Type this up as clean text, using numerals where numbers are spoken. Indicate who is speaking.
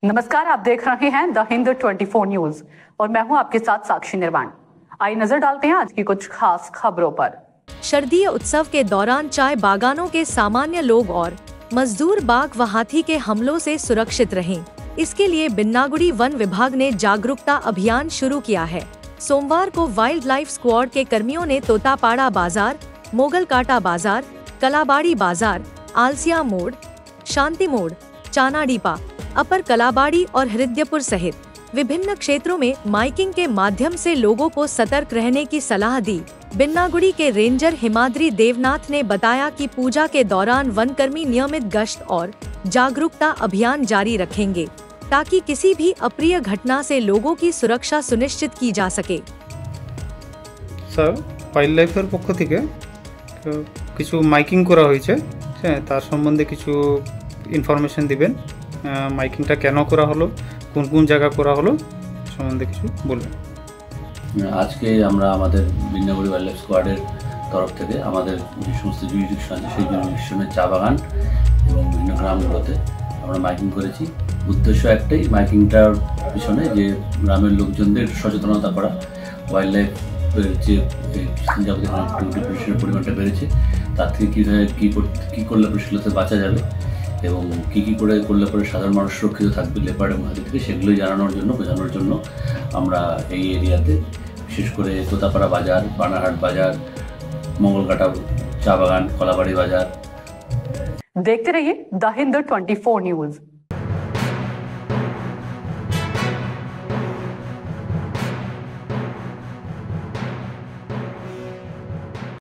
Speaker 1: नमस्कार, आप देख रहे हैं द हिंद 24 न्यूज और मैं हूं आपके साथ साक्षी निर्वाण। आइए नजर डालते हैं आज की कुछ खास खबरों पर।
Speaker 2: शरदीय उत्सव के दौरान चाय बागानों के सामान्य लोग और मजदूर बाघ व हाथी के हमलों से सुरक्षित रहें। इसके लिए बिन्नागुड़ी वन विभाग ने जागरूकता अभियान शुरू किया है। सोमवार को वाइल्ड लाइफ स्क्वाड के कर्मियों ने तोतापाड़ा बाजार, मोगलकाटा बाजार, कलाबाड़ी बाजार, आलसिया मोड़, शांति मोड़, चानाडीपा, अपर कलाबाड़ी और हृदयपुर सहित विभिन्न क्षेत्रों में माइकिंग के माध्यम से लोगों को सतर्क रहने की सलाह दी। बिन्नागुड़ी के रेंजर हिमाद्री देवनाथ ने बताया कि पूजा के दौरान वनकर्मी नियमित गश्त और जागरूकता अभियान जारी रखेंगे ताकि किसी भी अप्रिय घटना से लोगों की सुरक्षा सुनिश्चित की जा सके।
Speaker 3: सर वाइल्ड लाइफের পক্ষ থেকে কিছু মাইকিং করা হয়েছে, তার সম্বন্ধে কিছু ইনফরমেশন দিবেন। মাইকিংটা কেন করা হলো, কোন কোন জায়গা করা হলো সম্বন্ধে কিছু বলবেন।
Speaker 4: আজকে আমরা আমাদের বিন্নাগুড়ি ওয়াইল্ড লাইফ স্কোয়াডের তরফ থেকে আমাদের যে সমস্ত জুরিডিকশন আছে সেই জুরিডিকশনের চা বাগান এবং বিভিন্ন গ্রামগুলোতে আমরা মাইকিং করেছি। উদ্দেশ্য একটাই, মাইকিংটার পিছনে যে গ্রামের লোকজনদের সচেতনতা করা। ওয়াইল্ড লাইফের যে ডিপ্রেশনের পরিমাণটা বেড়েছে, তার থেকে কীভাবে কী করলে মুশকিলতে বাঁচা যাবে এবং কী করলে পরে সাধারণ মানুষ সুরক্ষিত থাকবে লেপার্ড এবং হাতি থেকে, সেগুলোই বোঝানোর জন্য আমরা এই এরিয়াতে বিশেষ করে তোতাপাড়া বাজার, বানারহাট বাজার, মঙ্গলকাটা চা বাগান, কলাবাড়ি বাজার।
Speaker 1: देखते रहिए द हिंद 24 न्यूज।